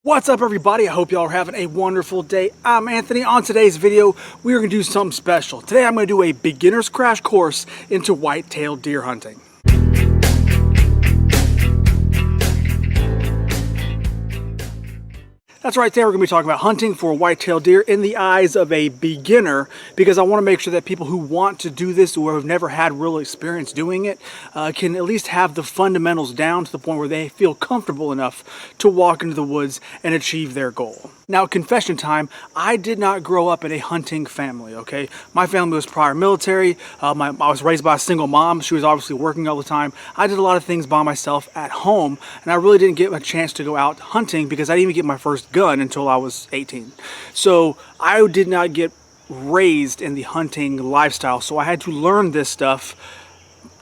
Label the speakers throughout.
Speaker 1: What's up everybody? I hope y'all are having a wonderful day. I'm Anthony. On today's video, we are going to do something special. Today I'm going to do a beginner's crash course into white-tailed deer hunting. That's right there, we're going to be talking about hunting for white-tailed deer in the eyes of a beginner, because I want to make sure that people who want to do this or have never had real experience doing it can at least have the fundamentals down to the point where they feel comfortable enough to walk into the woods and achieve their goal. Now, confession time, I did not grow up in a hunting family, okay? My family was prior military. I was raised by a single mom. She was obviously working all the time. I did a lot of things by myself at home, and I really didn't get a chance to go out hunting because I didn't even get my first gun until I was 18. So I did not get raised in the hunting lifestyle, so I had to learn this stuff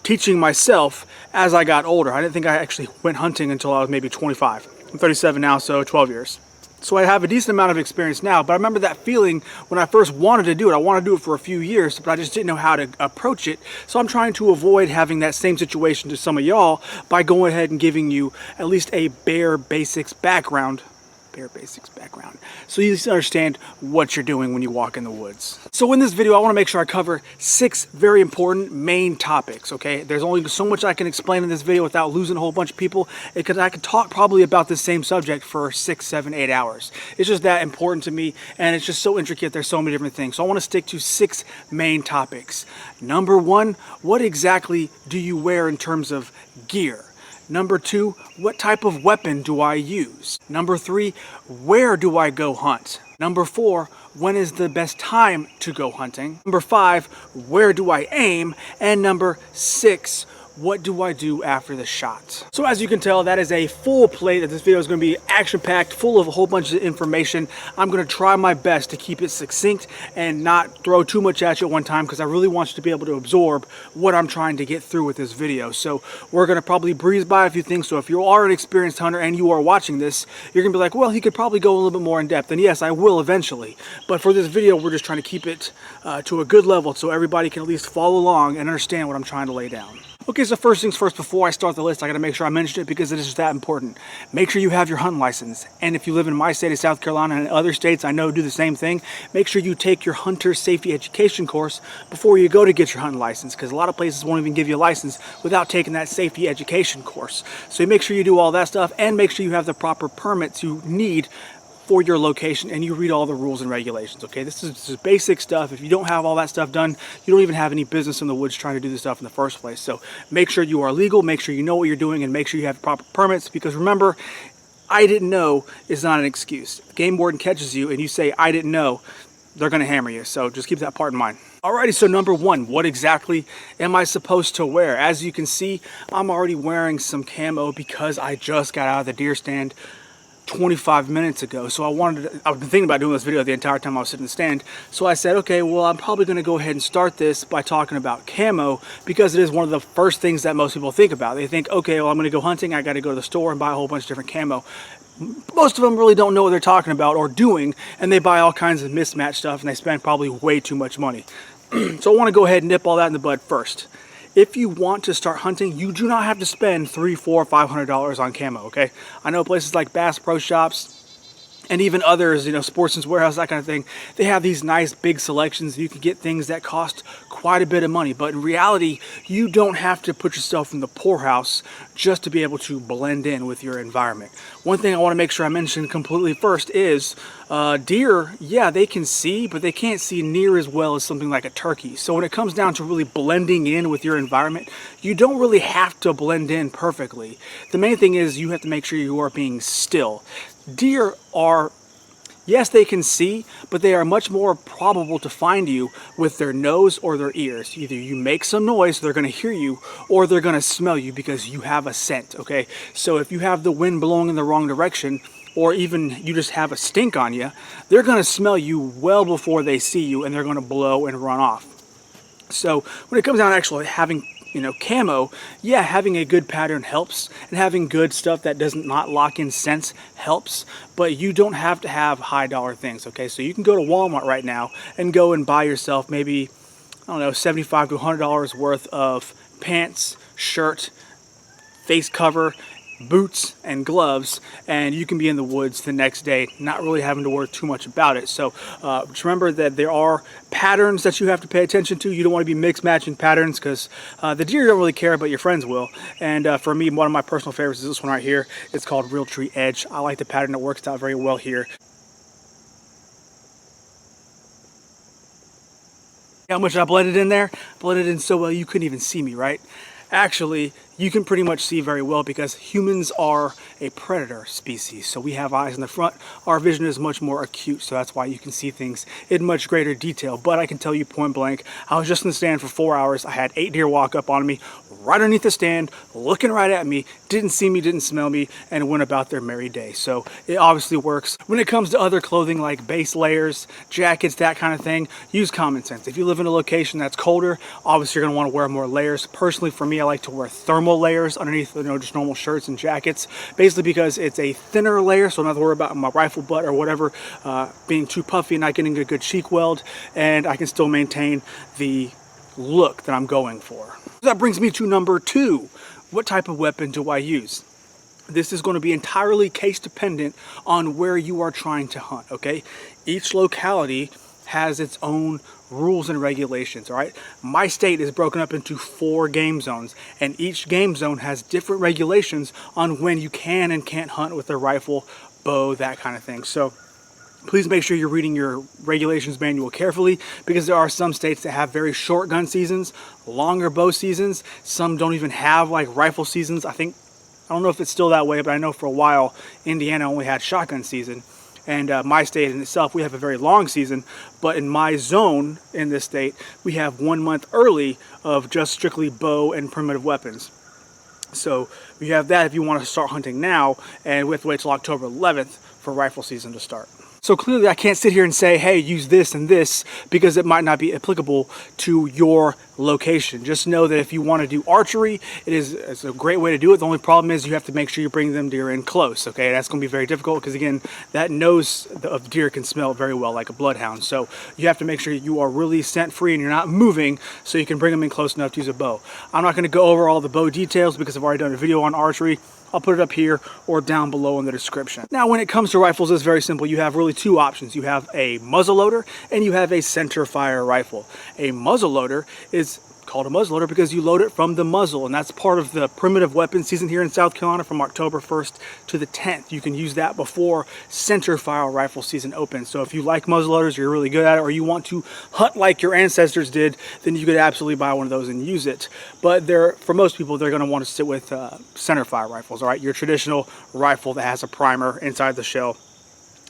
Speaker 1: teaching myself as I got older. I didn't think I actually went hunting until I was maybe 25. I'm 37 now, so 12 years. So I have a decent amount of experience now, but I remember that feeling when I first wanted to do it. I wanted to do it for a few years, but I just didn't know how to approach it. So I'm trying to avoid having that same situation to some of y'all by going ahead and giving you at least a bare basics background. So you understand what you're doing when you walk in the woods. So in this video, I want to make sure I cover 6 very important main topics, okay? There's only so much I can explain in this video without losing a whole bunch of people, because I could talk probably about this same subject for 6, 7, 8 hours. It's just that important to me, and it's just so intricate. There's so many different things. So I want to stick to 6 main topics. Number 1, what exactly do you wear in terms of gear? Number 2, what type of weapon do I use? Number 3, where do I go hunt? Number 4, when is the best time to go hunting? Number 5, where do I aim? And number 6, what do I do after the shot? So as you can tell, that is a full plate. That this video is going to be action-packed, full of a whole bunch of information. I'm going to try my best to keep it succinct and not throw too much at you at one time, because I really want you to be able to absorb what I'm trying to get through with this video. So we're going to probably breeze by a few things. So if you are an experienced hunter and you are watching this, you're going to be like, well, he could probably go a little bit more in depth. And yes, I will eventually. But for this video, we're just trying to keep it to a good level so everybody can at least follow along and understand what I'm trying to lay down. Okay, so first things first, before I start the list, I gotta make sure I mention it because it is that important. Make sure you have your hunting license. And if you live in my state of South Carolina and other states I know do the same thing, make sure you take your hunter safety education course before you go to get your hunting license, because a lot of places won't even give you a license without taking that safety education course. So make sure you do all that stuff, and make sure you have the proper permits you need for your location, and you read all the rules and regulations, okay? This is basic stuff. If you don't have all that stuff done, you don't even have any business in the woods trying to do this stuff in the first place. So make sure you are legal, make sure you know what you're doing, and make sure you have proper permits, because remember, I didn't know is not an excuse. If the game warden catches you and you say, I didn't know, they're gonna hammer you. So just keep that part in mind. Alrighty, so number 1, what exactly am I supposed to wear? As you can see, I'm already wearing some camo because I just got out of the deer stand 25 minutes ago. So I've been thinking about doing this video the entire time I was sitting in the stand. So I said, okay, well, I'm probably going to go ahead and start this by talking about camo, because it is one of the first things that most people think about. They think, okay, well, I'm going to go hunting. I got to go to the store and buy a whole bunch of different camo. Most of them really don't know what they're talking about or doing, and they buy all kinds of mismatched stuff, and they spend probably way too much money. So I want to go ahead and nip all that in the bud first. If you want to start hunting, you do not have to spend $300, $400, $500 on camo, okay? I know places like Bass Pro Shops and even others, you know, Sportsman's Warehouse, that kind of thing, they have these nice big selections. You can get things that cost quite a bit of money, but in reality, you don't have to put yourself in the poorhouse just to be able to blend in with your environment. One thing I want to make sure I mention completely first is deer, yeah, they can see, but they can't see near as well as something like a turkey. So when it comes down to really blending in with your environment, you don't really have to blend in perfectly. The main thing is you have to make sure you are being still. Deer are, yes, they can see, but they are much more probable to find you with their nose or their ears. Either you make some noise, they're going to hear you, or they're going to smell you because you have a scent, okay? So if you have the wind blowing in the wrong direction, or even you just have a stink on you, they're going to smell you well before they see you, and they're going to blow and run off. So when it comes down to actually having, you know, camo, yeah, having a good pattern helps, and having good stuff that does not lock in scents helps, but you don't have to have high dollar things, okay? So you can go to Walmart right now and go and buy yourself maybe, I don't know, $75 to $100 worth of pants, shirt, face cover, boots and gloves, and you can be in the woods the next day not really having to worry too much about it. So just remember that there are patterns that you have to pay attention to. You don't want to be mix matching patterns because the deer don't really care, but your friends will. And for me, one of my personal favorites is this one right here. It's called Real Tree Edge. I like the pattern. It works out very well here. How much I blended in there? Blended in so well you couldn't even see me, right? Actually, you can pretty much see very well because humans are a predator species. So we have eyes in the front. Our vision is much more acute, so that's why you can see things in much greater detail. But I can tell you point blank, I was just in the stand for 4 hours. I had 8 deer walk up on me, right underneath the stand, looking right at me, didn't see me, didn't smell me, and went about their merry day. So it obviously works. When it comes to other clothing like base layers, jackets, that kind of thing, use common sense. If you live in a location that's colder, obviously you're gonna wanna wear more layers. Personally, for me, I like to wear thermal layers underneath, just normal shirts and jackets, basically because it's a thinner layer, so I'm not to worry about my rifle butt or whatever being too puffy and not getting a good cheek weld, and I can still maintain the look that I'm going for. That brings me to number 2. What type of weapon do I use? This is going to be entirely case dependent on where you are trying to hunt, okay? Each locality has its own rules and regulations, all right? My state is broken up into 4 game zones, and each game zone has different regulations on when you can and can't hunt with a rifle, bow, that kind of thing. So please make sure you're reading your regulations manual carefully, because there are some states that have very short gun seasons, longer bow seasons. Some don't even have like rifle seasons. I don't know if it's still that way, but I know for a while Indiana only had shotgun season. And my state in itself, we have a very long season, but in my zone in this state, we have 1 month early of just strictly bow and primitive weapons. So you have that if you want to start hunting now, and we have to wait till October 11th for rifle season to start. So clearly I can't sit here and say, hey, use this and this, because it might not be applicable to your location. Just know that if you want to do archery, it's a great way to do it. The only problem is you have to make sure you bring them deer in close, okay? That's going to be very difficult because, again, that nose of deer can smell very well like a bloodhound. So you have to make sure you are really scent free and you're not moving so you can bring them in close enough to use a bow. I'm not going to go over all the bow details because I've already done a video on archery. I'll put it up here or down below in the description. Now, when it comes to rifles, it's very simple. You have really 2 options. You have a muzzleloader and you have a center fire rifle. A muzzleloader is called a muzzleloader because you load it from the muzzle, and that's part of the primitive weapon season here in South Carolina from October 1st to the 10th. You can use that before center fire rifle season opens. So if you like muzzleloaders, you're really good at it, or you want to hunt like your ancestors did, then you could absolutely buy one of those and use it. But for most people, they're going to want to sit with center fire rifles, all right? Your traditional rifle that has a primer inside the shell,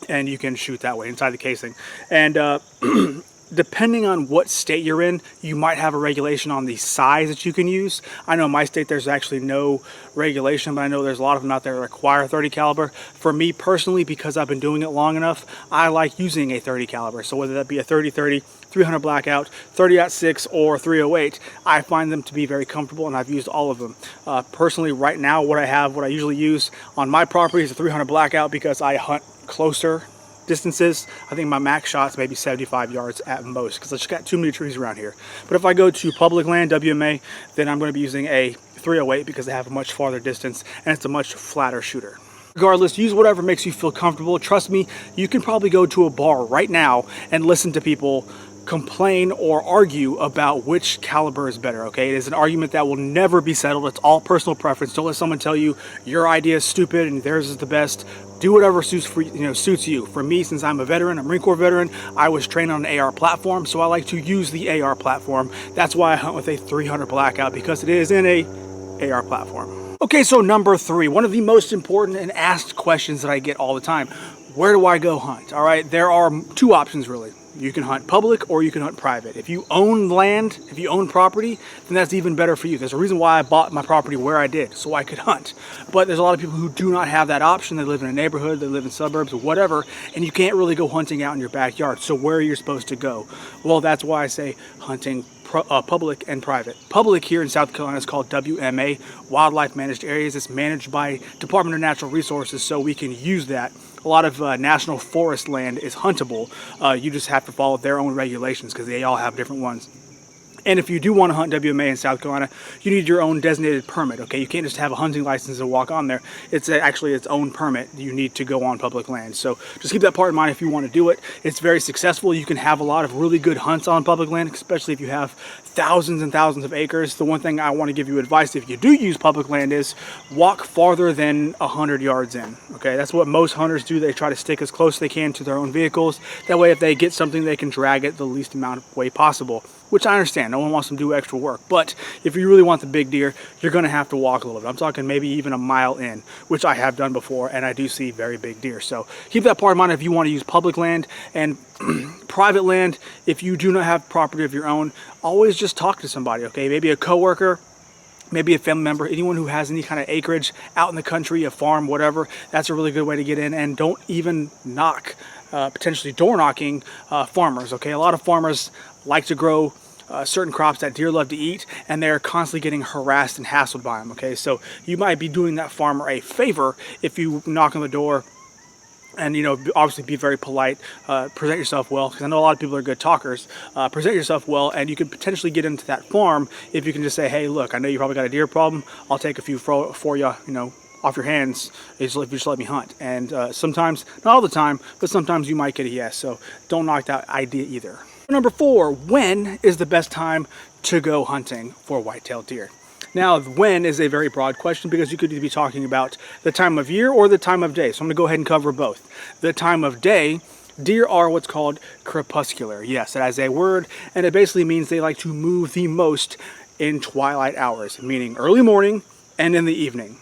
Speaker 1: and you can shoot that way inside the casing. And depending on what state you're in, you might have a regulation on the size that you can use. I know in my state there's actually no regulation, but I know there's a lot of them out there that require 30 caliber. For me personally, because I've been doing it long enough, I like using a 30 caliber. So whether that be a 30-30, 300 blackout, 30-06, or 308, I find them to be very comfortable, and I've used all of them. Personally, right now, what I usually use on my property is a 300 blackout because I hunt closer distances. I think my max shot's maybe 75 yards at most because I just got too many trees around here. But if I go to public land, WMA, then I'm going to be using a 308 because they have a much farther distance and it's a much flatter shooter. Regardless, use whatever makes you feel comfortable. Trust me, you can probably go to a bar right now and listen to people complain or argue about which caliber is better, okay? It is an argument that will never be settled. It's all personal preference. Don't let someone tell you your idea is stupid and theirs is the best. Do whatever suits you. For me, since I'm a veteran, a Marine Corps veteran, I was trained on an AR platform, so I like to use the AR platform. That's why I hunt with a 300 blackout, because it is in a AR platform. Okay, so number 3, one of the most important and asked questions that I get all the time. Where do I go hunt? All right, there are 2 options really. You can hunt public or you can hunt private. If you own land, if you own property, then that's even better for you. There's a reason why I bought my property where I did, so I could hunt. But there's a lot of people who do not have that option. They live in a neighborhood, they live in suburbs or whatever, and you can't really go hunting out in your backyard. So where are you supposed to go? Well, that's why I say hunting public and private. Public here in South Carolina is called WMA, Wildlife Managed Areas. It's managed by Department of Natural Resources, so we can use that. A lot of national forest land is huntable. You just have to follow their own regulations because they all have different ones. And if you do want to hunt WMA in South Carolina, you need your own designated permit, okay? You can't just have a hunting license and walk on there. It's actually its own permit you need to go on public land. So just keep that part in mind if you want to do it. It's very successful. You can have a lot of really good hunts on public land, especially if you have thousands and thousands of acres. The one thing I want to give you advice if you do use public land is walk farther than 100 yards in, okay? That's what most hunters do. They try to stick as close as they can to their own vehicles. That way if they get something, they can drag it the least amount of way possible, which I understand. No one wants to do extra work, but if you really want the big deer, you're going to have to walk a little bit. I'm talking maybe even a mile in, which I have done before, and I do see very big deer. So keep that part in mind if you want to use public land. And private land, if you do not have property of your own, always just talk to somebody, okay? Maybe a coworker, maybe a family member, anyone who has any kind of acreage out in the country, a farm, whatever. That's a really good way to get in. And don't even knock, potentially door knocking farmers, okay? A lot of farmers like to grow certain crops that deer love to eat, and they're constantly getting harassed and hassled by them, okay? So you might be doing that farmer a favor if you knock on the door and, you know, obviously be very polite, present yourself well, because I know a lot of people are good talkers. Present yourself well, and you could potentially get into that farm if you can just say, hey, look, I know you probably got a deer problem. I'll take a few for you, you know, off your hands if you just let me hunt. And sometimes, not all the time, but sometimes you might get a yes. So don't knock that idea either. Number 4, when is the best time to go hunting for white-tailed deer? Now, when is a very broad question because you could be talking about the time of year or the time of day. So I'm going to go ahead and cover both. The time of day, deer are what's called crepuscular. Yes, it has a word, and it basically means they like to move the most in twilight hours, meaning early morning and in the evening.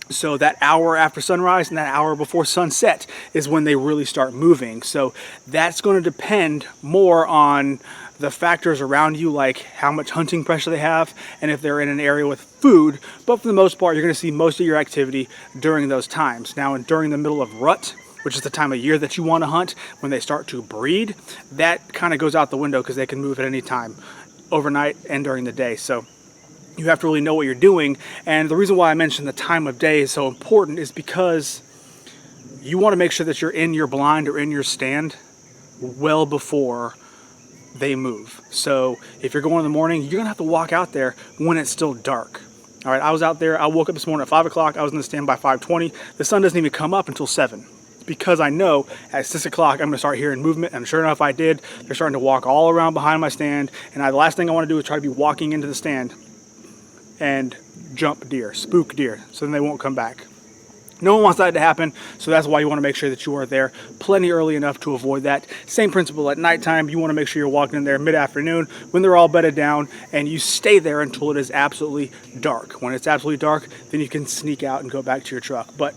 Speaker 1: So that hour after sunrise and that hour before sunset is when they really start moving. So that's going to depend more on the factors around you, like how much hunting pressure they have and if they're in an area with food. But for the most part, you're going to see most of your activity during those times. Now, during the middle of rut, which is the time of year that you want to hunt, when they start to breed, that kind of goes out the window because they can move at any time, overnight and during the day. So you have to really know what you're doing. And the reason why I mentioned the time of day is so important is because you want to make sure that you're in your blind or in your stand well before they move. So if you're going in the morning, you're gonna have to walk out there when it's still dark. All right, I was out there, I woke up this morning at 5 o'clock, I was in the stand by 5:20. The sun doesn't even come up until 7. Because I know at 6 o'clock I'm gonna start hearing movement, and sure enough I did. They're starting to walk all around behind my stand, and the last thing I wanna do is try to be walking into the stand and jump deer, spook deer, so then they won't come back. No one wants that to happen, so that's why you want to make sure that you are there plenty early enough to avoid that. Same principle at nighttime. You want to make sure you're walking in there mid-afternoon when they're all bedded down, and you stay there until it is absolutely dark. When it's absolutely dark, then you can sneak out and go back to your truck. But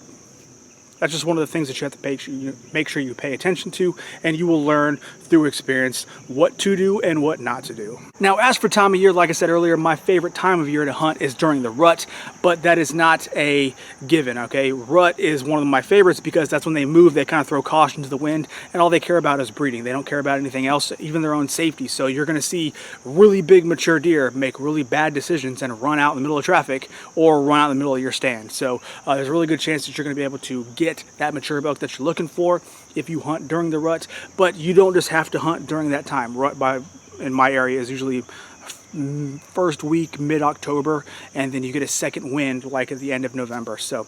Speaker 1: that's just one of the things that you have to make sure you pay attention to, and you will learn through experience what to do and what not to do. Now, as for time of year, like I said earlier, my favorite time of year to hunt is during the rut, but that is not a given, okay? Rut is one of my favorites because that's when they move, they kind of throw caution to the wind, and all they care about is breeding. They don't care about anything else, even their own safety. So you're gonna see really big mature deer make really bad decisions and run out in the middle of traffic or run out in the middle of your stand. So there's a really good chance that you're gonna be able to get that mature buck that you're looking for if you hunt during the rut. But you don't just have to hunt during that time. Rut in my area is usually first week mid-October, and then you get a second wind like at the end of November. So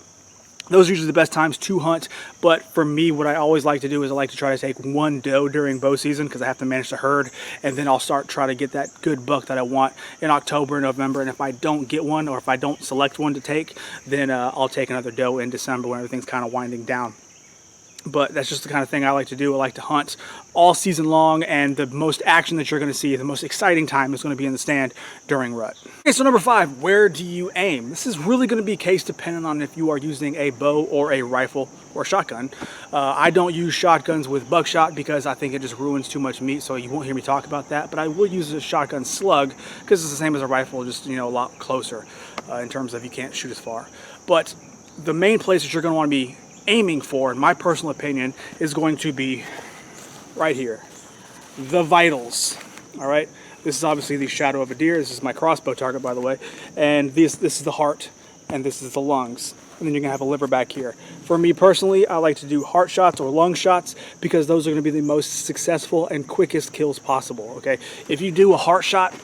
Speaker 1: those are usually the best times to hunt. But for me, what I always like to do is I like to try to take one doe during bow season because I have to manage the herd, and then I'll try to get that good buck that I want in October and November. And if I don't get one, or if I don't select one to take, then I'll take another doe in December when everything's kind of winding down. But that's just the kind of thing I like to do. I like to hunt all season long, and the most action that you're going to see, the most exciting time is going to be in the stand during rut. Okay, so number 5, where do you aim? This is really going to be case dependent on if you are using a bow or a rifle or a shotgun. I don't use shotguns with buckshot because I think it just ruins too much meat, so you won't hear me talk about that. But I will use a shotgun slug because it's the same as a rifle, just, you know, a lot closer in terms of you can't shoot as far. But the main place that you're going to want to be aiming for, in my personal opinion, is going to be right here, the vitals. All right, this is obviously the shadow of a deer. This is my crossbow target, by the way, and this is the heart, and this is the lungs, and then you're gonna have a liver back here. For me personally, I like to do heart shots or lung shots because those are gonna be the most successful and quickest kills possible. Okay, if you do a heart shot,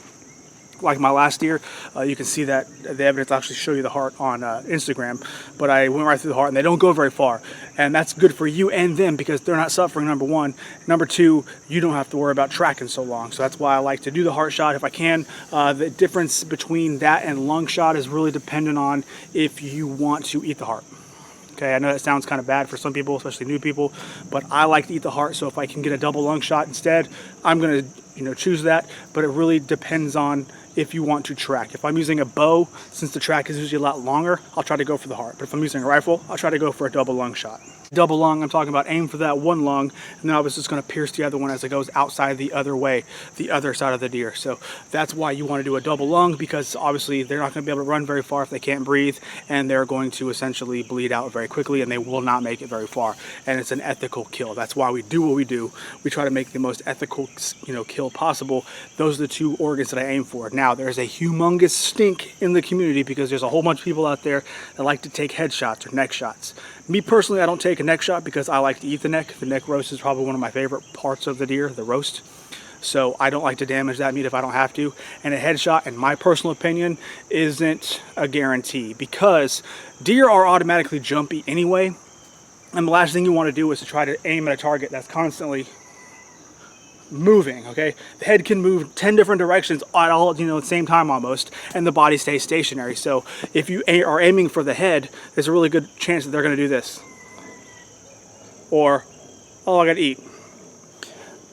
Speaker 1: like my last deer, you can see that the evidence. I'll actually show you the heart on Instagram, but I went right through the heart and they don't go very far, and that's good for you and them because they're not suffering, number one. Number two, you don't have to worry about tracking so long, so that's why I like to do the heart shot if I can. The difference between that and lung shot is really dependent on if you want to eat the heart. Okay, I know that sounds kind of bad for some people, especially new people, but I like to eat the heart, so if I can get a double lung shot instead, I'm gonna choose that. But it really depends on if you want to track. If I'm using a bow, since the track is usually a lot longer, I'll try to go for the heart. But if I'm using a rifle, I'll try to go for a double lung shot. Double lung, I'm talking about aim for that one lung, and then I was just going to pierce the other one as it goes outside the other way, the other side of the deer. So that's why you want to do a double lung, because obviously they're not going to be able to run very far if they can't breathe, and they're going to essentially bleed out very quickly, and they will not make it very far. And it's an ethical kill. That's why we do what we do. We try to make the most ethical, kill possible. Those are the two organs that I aim for. Now, there's a humongous stink in the community because there's a whole bunch of people out there that like to take headshots or neck shots. Me personally, I don't take a neck shot because I like to eat the neck. The neck roast is probably one of my favorite parts of the deer, the roast. So I don't like to damage that meat if I don't have to. And a headshot, in my personal opinion, isn't a guarantee because deer are automatically jumpy anyway. And the last thing you want to do is to try to aim at a target that's constantly moving. Okay, the head can move 10 different directions at all, at the same time almost, and the body stays stationary. So if you are aiming for the head, there's a really good chance that they're going to do this, or oh, I gotta eat.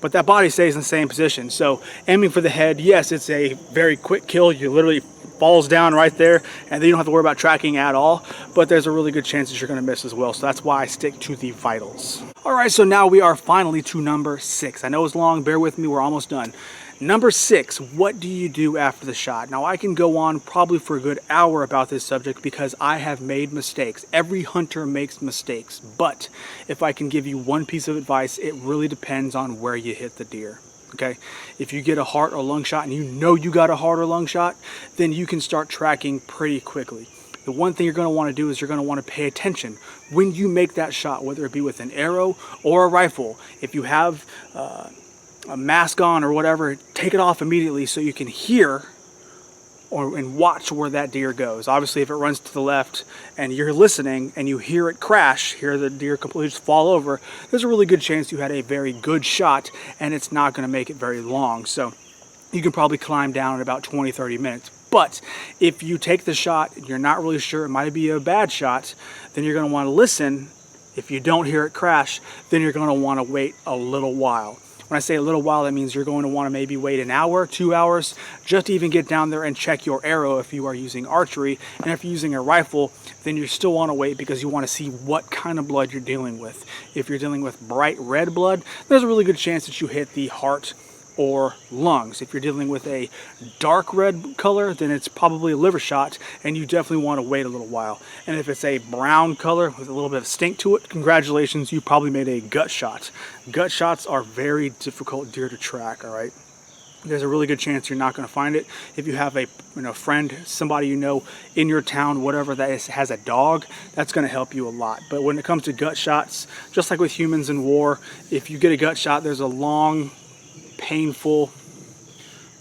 Speaker 1: But that body stays in the same position. So aiming for the head, yes, it's a very quick kill. You literally falls down right there, and then you don't have to worry about tracking at all, but there's a really good chance that you're going to miss as well. So that's why I stick to the vitals. All right, so now we are finally to number 6. I know it's long, bear with me, we're almost done. Number 6, what do you do after the shot? Now, I can go on probably for a good hour about this subject because I have made mistakes. Every hunter makes mistakes, but if I can give you one piece of advice, it really depends on where you hit the deer. Okay, if you get a heart or lung shot and you got a heart or lung shot, then you can start tracking pretty quickly. The one thing you're going to want to do is you're going to want to pay attention when you make that shot, whether it be with an arrow or a rifle. If you have a mask on or whatever, take it off immediately so you can hear and watch where that deer goes. Obviously, if it runs to the left and you're listening and you hear it crash, hear the deer completely just fall over, there's a really good chance you had a very good shot and it's not going to make it very long. So you can probably climb down in about 20-30 minutes. But if you take the shot and you're not really sure it might be a bad shot, then you're going to want to listen. If you don't hear it crash, then you're going to want to wait a little while. When I say a little while, that means you're going to want to maybe wait an hour, 2 hours, just to even get down there and check your arrow if you are using archery. And if you're using a rifle, then you still want to wait because you want to see what kind of blood you're dealing with. If you're dealing with bright red blood, there's a really good chance that you hit the heart or lungs. If you're dealing with a dark red color, then it's probably a liver shot, and you definitely want to wait a little while. And if it's a brown color with a little bit of stink to it, congratulations, you probably made a gut shot. Gut shots are very difficult deer to track, all right? There's a really good chance you're not going to find it. If you have a friend, somebody you know in your town, whatever, that has a dog, that's going to help you a lot. But when it comes to gut shots, just like with humans in war, if you get a gut shot, there's a long, painful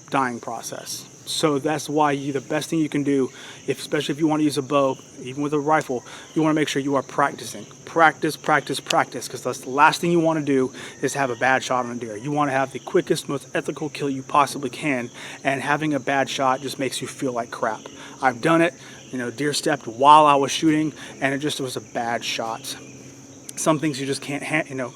Speaker 1: dying process. So that's why the best thing you can do, especially if you want to use a bow, even with a rifle, you want to make sure you are practicing. Practice, practice, practice, because that's the last thing you want to do is have a bad shot on a deer. You want to have the quickest, most ethical kill you possibly can, and having a bad shot just makes you feel like crap. I've done it. Deer stepped while I was shooting, and it was a bad shot. Some things you just can't handle.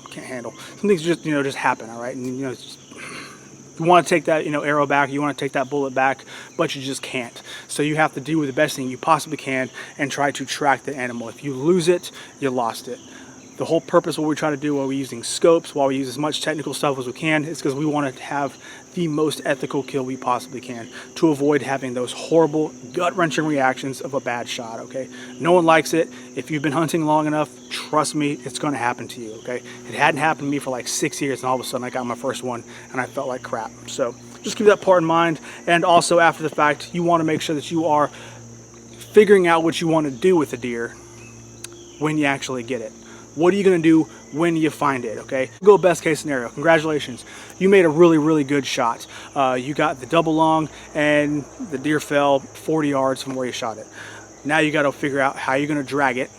Speaker 1: Some things just happen, all right? And you want to take that arrow back, you want to take that bullet back, but you just can't. So you have to do the best thing you possibly can and try to track the animal. If you lose it, you lost it. The whole purpose of what we try to do while we're using scopes, while we use as much technical stuff as we can, is because we want to have the most ethical kill we possibly can to avoid having those horrible, gut-wrenching reactions of a bad shot, okay? No one likes it. If you've been hunting long enough, trust me, it's going to happen to you, okay? It hadn't happened to me for like 6 years, and all of a sudden I got my first one, and I felt like crap. So just keep that part in mind. And also, after the fact, you want to make sure that you are figuring out what you want to do with the deer when you actually get it. What are you going to do when you find it, okay? Go best case scenario. Congratulations. You made a really, really good shot. You got the double long and the deer fell 40 yards from where you shot it. Now you got to figure out how you're going to drag it,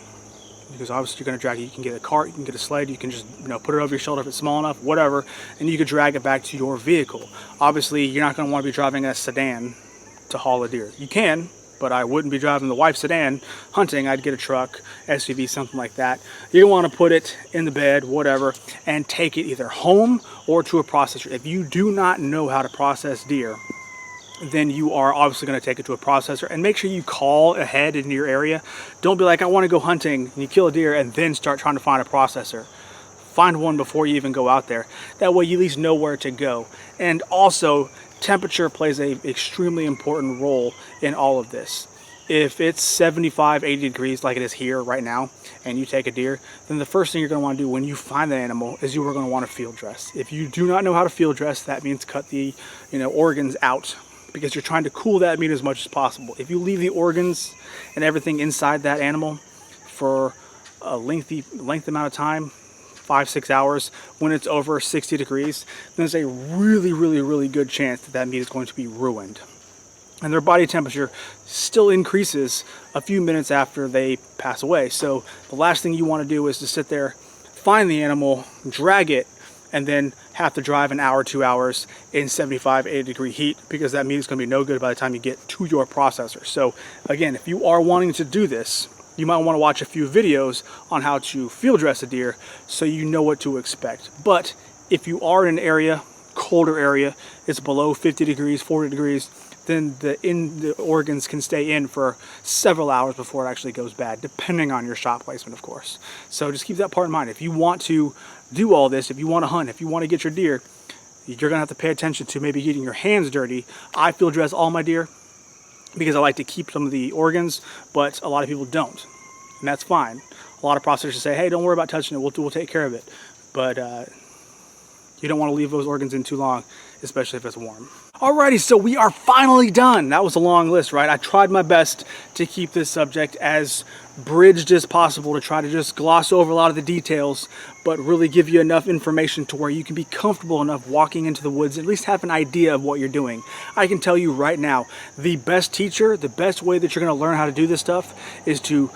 Speaker 1: because obviously you're going to drag it. You can get a cart, you can get a sled, you can just put it over your shoulder if it's small enough, whatever, and you can drag it back to your vehicle. Obviously, you're not going to want to be driving a sedan to haul a deer. You can, but I wouldn't be driving the wife's sedan hunting. I'd get a truck, SUV, something like that. You want to put it in the bed, whatever, and take it either home or to a processor. If you do not know how to process deer, then you are obviously going to take it to a processor, and make sure you call ahead in your area. Don't be like, I want to go hunting, and you kill a deer and then start trying to find a processor. Find one before you even go out there. That way you at least know where to go. And also, temperature plays an extremely important role in all of this. If it's 75, 80 degrees like it is here right now, and you take a deer, then the first thing you're going to want to do when you find the animal is you are going to want to field dress. If you do not know how to field dress, that means cut the organs out, because you're trying to cool that meat as much as possible. If you leave the organs and everything inside that animal for a lengthy amount of time, 5-6 hours, when it's over 60 degrees, then there's a really, really, really good chance that meat is going to be ruined. And their body temperature still increases a few minutes after they pass away. So the last thing you want to do is to sit there, find the animal, drag it, and then have to drive an hour, 2 hours in 75, 80 degree heat, because that meat is going to be no good by the time you get to your processor. So again, if you are wanting to do this, you might want to watch a few videos on how to field dress a deer so you know what to expect. But if you are in an area, colder area, it's below 50 degrees, 40 degrees, then the organs can stay in for several hours before it actually goes bad, depending on your shot placement, of course. So just keep that part in mind. If you want to do all this, if you want to hunt, if you want to get your deer, you're going to have to pay attention to maybe getting your hands dirty. I field dress all my deer because I like to keep some of the organs, but a lot of people don't, and that's fine. A lot of processors say, hey, don't worry about touching it, we'll take care of it. But you don't want to leave those organs in too long, especially if it's warm. Alrighty, so we are finally done. That was a long list, right? I tried my best to keep this subject as bridged as possible, to try to just gloss over a lot of the details, but really give you enough information to where you can be comfortable enough walking into the woods, at least have an idea of what you're doing. I can tell you right now, the best teacher, the best way that you're going to learn how to do this stuff is to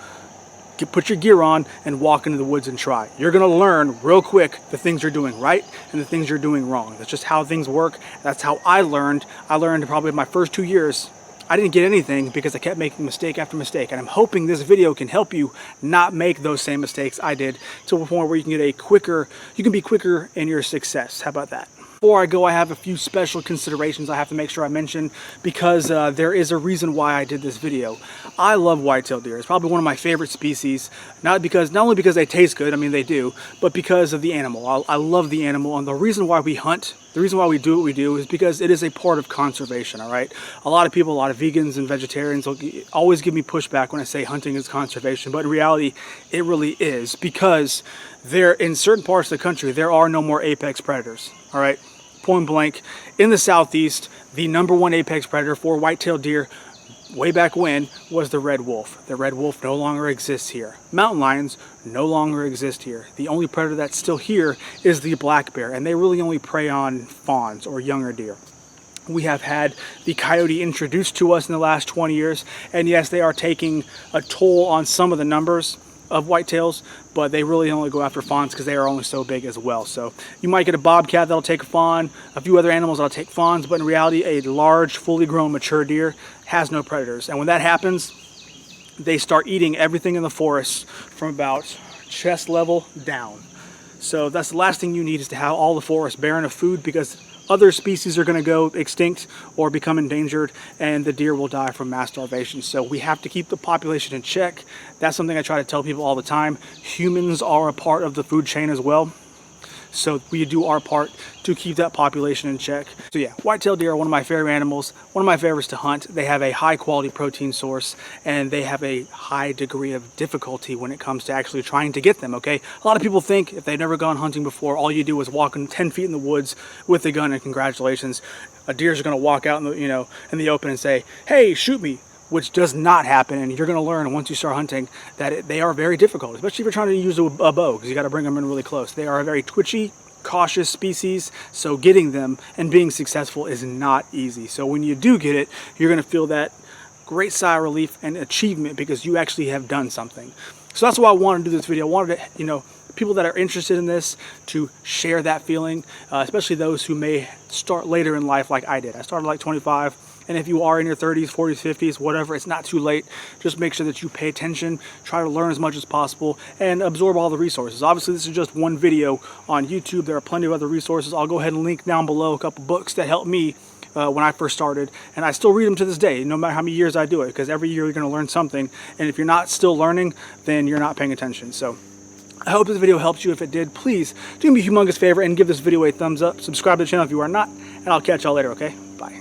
Speaker 1: put your gear on and walk into the woods and try. You're going to learn real quick the things you're doing right and the things you're doing wrong. That's just how things work. That's how I learned. I learned probably my first 2 years. I didn't get anything because I kept making mistake after mistake. And I'm hoping this video can help you not make those same mistakes I did, to a point where you can be quicker in your success. How about that? Before I go, I have a few special considerations I have to make sure I mention, because there is a reason why I did this video. I love white-tailed deer. It's probably one of my favorite species, not only because they taste good, I mean they do, but because of the animal. I love the animal, and the reason why we hunt, the reason why we do what we do, is because it is a part of conservation, all right? A lot of people, a lot of vegans and vegetarians will always give me pushback when I say hunting is conservation, but in reality, it really is, because in certain parts of the country, there are no more apex predators, all right? Point blank, in the southeast, the #1 apex predator for white-tailed deer way back when was the red wolf. The red wolf no longer exists here. Mountain lions no longer exist here. The only predator that's still here is the black bear, and they really only prey on fawns or younger deer. We have had the coyote introduced to us in the last 20 years, and yes, they are taking a toll on some of the numbers of whitetails, but they really only go after fawns because they are only so big as well. So you might get a bobcat that'll take a fawn, a few other animals that'll take fawns, but in reality, a large, fully grown, mature deer has no predators. And when that happens, they start eating everything in the forest from about chest level down. So that's the last thing you need, is to have all the forest barren of food, because other species are going to go extinct or become endangered, and the deer will die from mass starvation. So we have to keep the population in check. That's something I try to tell people all the time. Humans are a part of the food chain as well. So we do our part to keep that population in check. So yeah, white-tailed deer are one of my favorite animals, one of my favorites to hunt. They have a high quality protein source, and they have a high degree of difficulty when it comes to actually trying to get them, okay? A lot of people think if they've never gone hunting before, all you do is walk 10 feet in the woods with a gun and congratulations. A deer's gonna walk out in the, in the open and say, hey, shoot me. which does not happen, and you're going to learn once you start hunting that they are very difficult, especially if you're trying to use a bow, because you got to bring them in really close. They are a very twitchy, cautious species, so getting them and being successful is not easy. So when you do get it, you're going to feel that great sigh of relief and achievement because you actually have done something. So that's why I wanted to do this video. I wanted to, people that are interested in this to share that feeling, especially those who may start later in life like I did. I started like 25, and if you are in your 30s, 40s, 50s, whatever, it's not too late. Just make sure that you pay attention, try to learn as much as possible, and absorb all the resources. Obviously, this is just one video on YouTube. There are plenty of other resources. I'll go ahead and link down below a couple books that helped me when I first started, and I still read them to this day, no matter how many years I do it, because every year you're going to learn something, and if you're not still learning, then you're not paying attention. So I hope this video helped you. If it did, please do me a humongous favor and give this video a thumbs up. Subscribe to the channel if you are not, and I'll catch y'all later, okay? Bye.